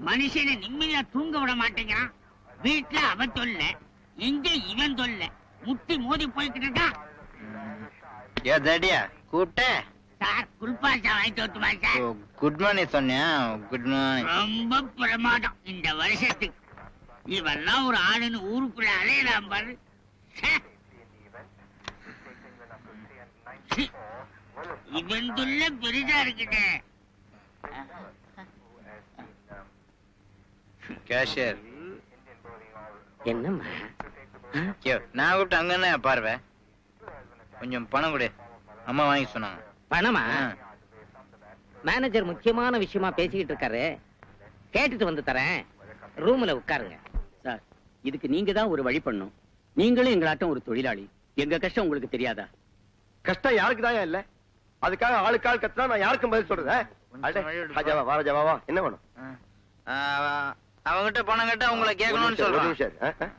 மனுஷனை நிம்மதியா தூங்க விட மாட்டேங்கிறான். வீட்டுல அவன் தொல்ல, இங்க இவன் தொல்ல, முட்டி மோதி போய்கிட்டு இருக்கான். கூப்பிட்ட சார் குல்பாஷா வாங்கிட்டு வரட்டுமா சார்? குட் மார்னிங் சொன்னியா? Good morning. ரொம்ப பிரமாதம் இந்த வருஷத்துக்கு. இவெல்லாம் ஒரு ஆளுன்னு ஊருக்குள்ள அலையலாம் பாரு. இவன் தொல்ல பெரிதா இருக்குதே. கேஷியர் என்னம்மா நான் கூப்பிட்டு அங்க என்ன பார்வை? கொஞ்சம் பணம் கொடு, அம்மா வாங்கி சொன்னாங்க. பணமா? மேனேஜர் முக்கியமான விஷயமா பேசிக்கிட்டு இருக்காரு, கேட்டுட்டு வந்து தரேன். ரூம்ல உட்காருங்க. சார், இதுக்கு நீங்க தான் ஒரு வழி பண்ணும். நீங்களும் எங்களாட்டம் ஒரு தொழிலாளி. எங்க கஷ்டம் உங்களுக்கு தெரியாதா? கஷ்டம் யாருக்கு தான் இல்ல? அதுக்காக ஆளுக்கு ஆள் கத்துனா நான் யாருக்கும் பதில் சொல்றேன்? என்ன வேணும்? அவங்கிட்ட பணம் கேட்டா உங்களை கேட்கணும்னு சொல்றேன்.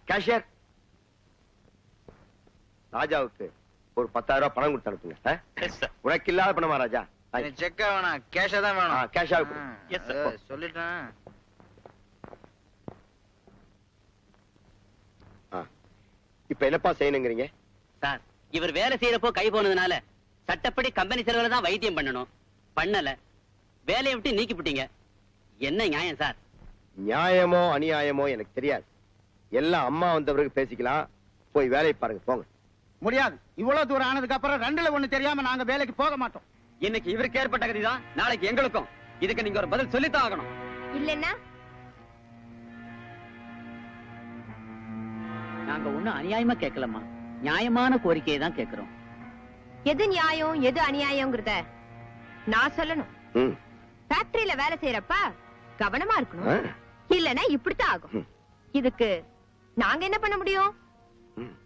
கேஷியர், ராஜாவுக்கு ஒரு 10,000 ரூபாய் பணம் கொடுத்து அனுப்புங்க. உனக்கு இல்லாத பணமா ராஜா? செக்கா வேணாம், கேஷா தான் வேணும். கேஷா சொல்லிட்டேன். இப்ப என்னப்பா செய்யணுங்கிறீங்க? சார், இவர் வேலை செய்யறப்போ கை போனதுனால சட்டப்படி கம்பெனி செலவுல தான் வைத்தியம் பண்ணணும். பண்ணல, வேலையை விட்டு நீக்கி விட்டீங்க. என்ன நியாயம் சார்? நியாயமோ அநியாயமோ எனக்கு தெரியாது. எல்லாம் அம்மா வந்தவருக்கு பேசிக்கலாம். போய் வேலையை பாருங்க, போங்க. முடியாது. இவ்வளவு தூரம் ஆனதுக்கு அப்புறம் 2ல 1 தெரியாம நாங்க வேலைக்கு போக மாட்டோம். இன்னைக்கு இவருக்கு ஏற்பட்ட கதிதான் நாளைக்கு எங்களுக்கும். இதுக்கு நீங்க ஒரு பதில் சொல்லித்தான் ஆகணும். இல்லன்னா நாங்க ஒண்ணும் அநியாயமா கேட்கலம்மா, நியாயமான கோரிக்கையை தான் கேட்கிறோம். எது நியாயம் எது அநியாயம்ங்கறத நான் சொல்லணும். ஃபேக்டரியில வேலை செய்யறப்ப கவனமா இருக்கணும். இல்லன்னா இப்படித்தான் ஆகும். இதுக்கு நாங்க என்ன பண்ண முடியும்?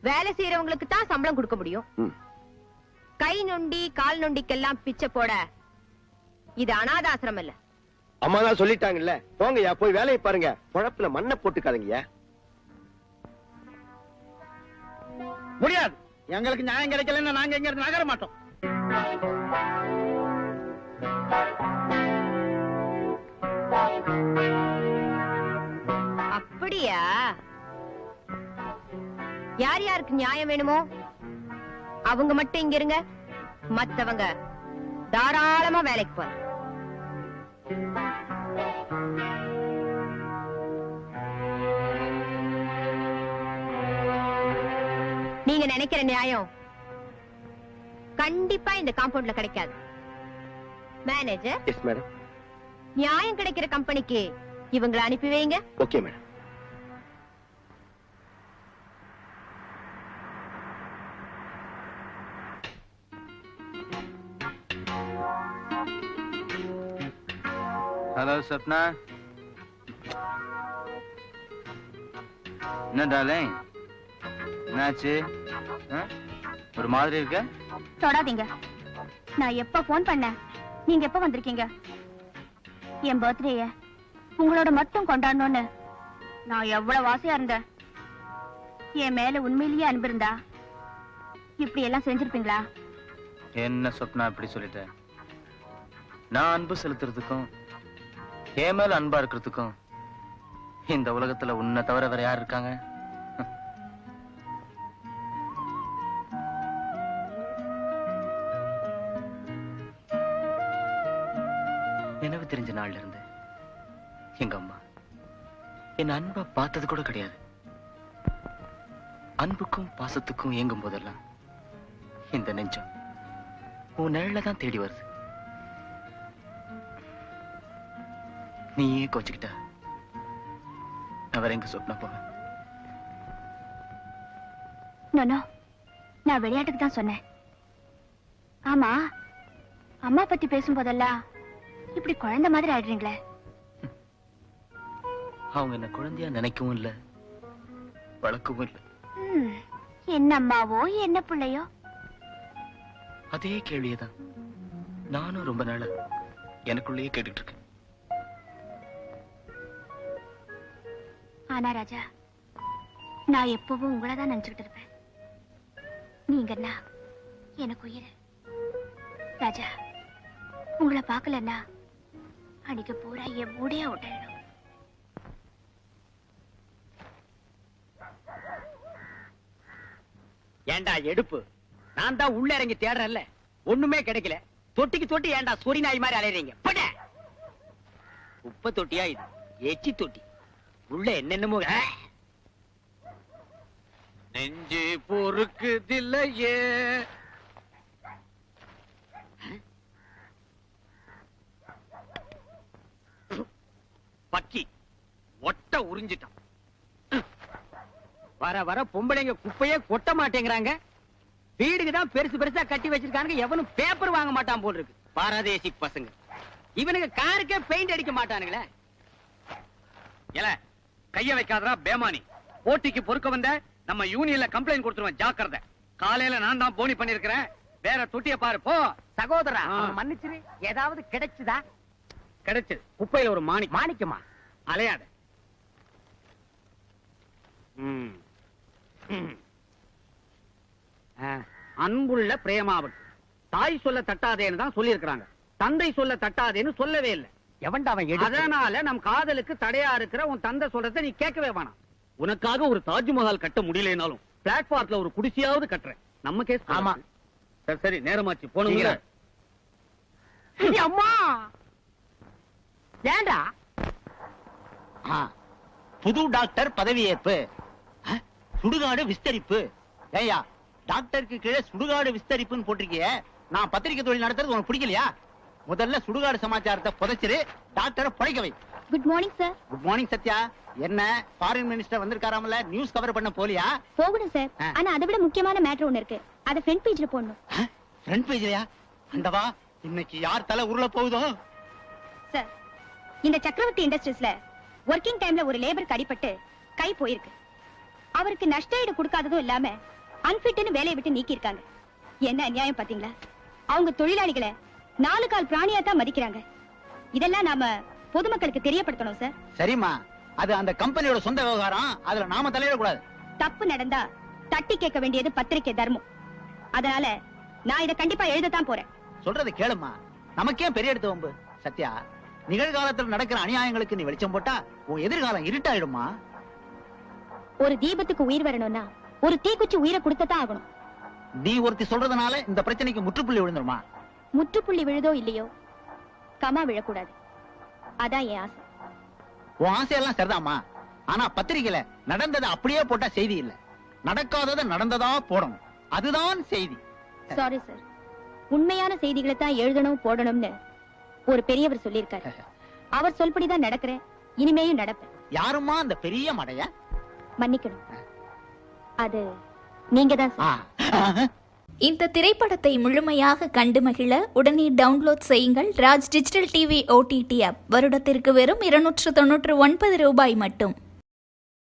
வேலை செய்யறவங்களுக்கு தான் சம்பளம் கொடுக்க முடியும். கை நொண்டி கால் நொண்டிக்கெல்லாம் பிச்சை போட இது அனாதாசிரம் இல்ல. அம்மா தான் சொல்லிட்டாங்கல்ல, போங்கய்யா, போய் வேலையை பாருங்க. குழப்புல மண்ணை போட்டுக்காதீங்கய்யா. முடியாது. எங்களுக்கு நியாயம் கிடைக்கலன்னா நாங்க எங்க இருந்து நகர மாட்டோம். அப்படியா? யார் யாருக்கு நியாயம் வேணுமோ அவங்க மட்டும் இங்க இருங்க. மத்தவங்க தாராளமா வேலைக்கு போற. நீங்க நினைக்கிற நியாயம் கண்டிப்பா இந்த காம்பவுண்ட்ல கிடைக்காது. Manager, yes madam. நியாயம் கிடைக்கிற கம்பெனிக்கு இவங்களை அனுப்பி வைங்க. Okay madam. ஹலோ சப்னா. என்ன டார்லிங், என்னாச்சு? ஒரு மாதிரி இருக்க? தொடாதீங்க. நான் எப்ப போன் பண்ணேன், நீங்க எப்ப வந்திருக்கீங்க? என் பர்த்டேய உங்களோட மட்டும் கொண்டாடணும்னு நான் எவ்வளவு ஆசையா இருந்தேன். என் மேல உண்மையிலேயே அன்பு இருந்தா இப்படி எல்லாம் செஞ்சிருப்பீங்களா? என்ன சொப்னா இப்படி சொல்லிட்ட? நான் அன்பு செலுத்துறதுக்கும் என் மேல அன்பா இருக்கிறதுக்கும் இந்த உலகத்துல உன்னை தவிர வேற யார் இருக்காங்க? நினைவு தெரிஞ்ச நாள்ல இருந்து எங்க அம்மா என் அன்பா பார்த்தது கூட கிடையாது. அன்புக்கும் பாசத்துக்கும் ஏங்கும் போதெல்லாம் இந்த நெஞ்சம் உன் நிழல தான் தேடி வருது. நீயே கோச்சுக்கிட்ட அவர் எங்க சொப்னா போவேன்? நான் விளையாட்டுக்கு தான் சொன்னேன். ஆமா, அம்மா பத்தி பேசும்போதெல்லாம் இப்படி குழந்தை மாதிரி ஆயிடுறீங்களே. அவங்க என்ன குழந்தையா நினைக்கவும் இல்ல, வளர்க்கவும் இல்ல. என்ன அம்மாவோ என்ன பிள்ளையோ? அதே கேள்வியதான் நானும் ரொம்ப நாளா எனக்குள்ளேயே கேட்டுட்டு இருக்கேன். ஆனா ராஜா, நான் எப்பவும் உங்களை தான் நினைச்சுக்கிட்டு இருப்பேன். நீங்கன்னா எனக்கு உயிர். ராஜா, உங்களை பார்க்கலன்னா அன்னைக்கு பூரா என் மூடையா விட்டாயிடும். ஏண்டா எடுப்பு, நான் தான் உள்ள இறங்கி தேடுறேன்ல, ஒண்ணுமே கிடைக்கல. தொட்டிக்கு தொட்டி ஏண்டா சொரி நாய் மாதிரி அலையறீங்க? குப்பை தொட்டியா இது? எச்சி தொட்டி. உள்ள என்னென்னமோ. நெஞ்சு பொறுக்குதில்லையே. பக்கி ஒட்ட உறிஞ்சிட்டான். வர வர பொம்பளைங்க குப்பையே கொட்ட மாட்டேங்கிறாங்க. வீடுக்கு தான் பெருசு பெருசா கட்டி வச்சிருக்காங்க. எவனும் பேப்பர் வாங்க மாட்டான் போல் இருக்கு. பாரதேசி பசங்க. இவனுக்கு காருக்கே பெயிண்ட் அடிக்க மாட்டானுங்களே. ஏல கைய வைக்காதடா பேமானி. போட்டிக்கு பொறுக்க வந்த நம்ம யூனியன்ல கம்ப்ளைண்ட் கொடுத்துருவேன், ஜாக்கிரதை. காலையில நான் தான் போனி பண்ணிருக்கிறேன். வேற தொட்டிய பாரு போ. சகோதரா, மன்னிச்சிரு. ஏதாவது கிடைச்சுதா? கிடைச்சது. குப்பையில ஒரு மாணிக்கமா? அலையாத. அன்புள்ள பிரேமாவுக்கு தாய் சொல்ல தட்டாதேன்னு தான் சொல்லி இருக்கிறாங்க. தந்தை சொல்ல தட்டாதேன்னு சொல்லவே இல்லை. எவன்டா அவன்? அதனால நம் காதலுக்கு தடையா இருக்கிற உன் தந்தை சொல்றத நீ கேட்கவே வேணாம். உனக்காக ஒரு தாஜ்மஹால் கட்ட முடியலனாலும் பிளாட்பார்க்ல ஒரு குடிசையாவது கட்டுறேன். நம்ம கேஸ். ஆமா. சரி சரி, நேரமாச்சு போனுங்க. அம்மா ஏண்டா? புது டாக்டர் பதவியேற்பு, சுடுகாடு விஸ்தரிப்பு. ஏய்யா, டாக்டருக்கு கீழே சுடுகாடு விஸ்தரிப்புன்னு போட்டிருக்கிய. நான் பத்திரிகை தொழில் நடத்துறது உனக்கு பிடிக்கலையா? முதல்ல சுடுகாடு சமாச்சாரத்தை புதைச்சிரு, டாக்டரை படைக்க வை. Good morning sir. Good morning Sathya. என்ன ஃபாரின் மினிஸ்டர் வந்திருக்காராமல, நியூஸ் கவர் பண்ண போலியா? போகணும் சார். ஆனா அதை விட முக்கியமான மேட்டர் ஒண்ணு இருக்கு. அதை ஃப்ரண்ட் பேஜ்ல போடணும். ஃப்ரண்ட் பேஜ்லயா? அந்தவா, இன்னைக்கு யார் தலை உருள போகுதோ? சார், இந்த சக்கரவர்த்தி இண்டஸ்ட்ரீஸ்ல ஒர்க்கிங் டைம்ல ஒரு லேபருக்கு அடிபட்டு கை போயிருக்கு. அவருக்கு நஷ்ட ஈடு கொடுக்காததும் இல்லாம அன்பிட்னு வேலையை விட்டு நீக்கி இருக்காங்க. என்ன அநியாயம் பாத்தீங்களா? அவங்க தொழிலாளிகளை 4 கால் பிராணியா தான் மதிக்கிறாங்க. இதெல்லாம் நாம பொதுமக்களுக்கு தெரியப்படுத்தணும் சார். சரிம்மா, அது அந்த கம்பெனியோட சொந்த விவகாரம். அதுல நாம தலையிட கூடாது. தப்பு நடந்தா தட்டி கேட்க வேண்டியது பத்திரிகை தர்மம். அதனால நான் இதை கண்டிப்பா எழுதத்தான் போறேன். சொல்றது கேளுமா, நமக்கே பெரிய எடுத்து வம்பு. சத்யா, நிகழ்காலத்தில் நடக்கிற அநியாயங்களுக்கு நீ வெளிச்சம் போட்டா உன் எதிர்காலம் இருட்டாயிடுமா. ஒரு தீபத்துக்கு உயிர் வரணும்னா ஒரு தீக்குச்சி உயிரை கொடுத்ததான் ஆகணும். நீ ஒருத்தி சொல்றதுனால இந்த பிரச்சனைக்கு முற்றுப்புள்ளி விழுந்துருமா? முற்றுப்புள்ளி விழுதோ இல்லையோ, கமா விழக்கூடாது. அதான் என் ஆசை. உன் ஆசையெல்லாம் சரிதாம்மா. ஆனா பத்திரிகையில நடந்ததை அப்படியே போட்டா செய்தி இல்ல, நடக்காததை நடந்ததா போடணும். அதுதான் செய்தி. சாரி சார், உண்மையான செய்திகளை தான் எழுதணும் போடணும்னு ஒரு பெரியவர் சொல்லியிருக்காரு. அவர் சொல்படிதான் நடக்கிறேன், இனிமேயும் நடப்பேன். யாருமா அந்த பெரிய மடைய? மன்னிக்கணும், அது நீங்க தான் சார். இந்த திரைப்படத்தை முழுமையாக கண்டு மகிழ உடனே டவுன்லோட் செய்யுங்கள் Raj digital TV OTT app. வருடத்திற்கு வெறும் 299 ரூபாய் மட்டும்.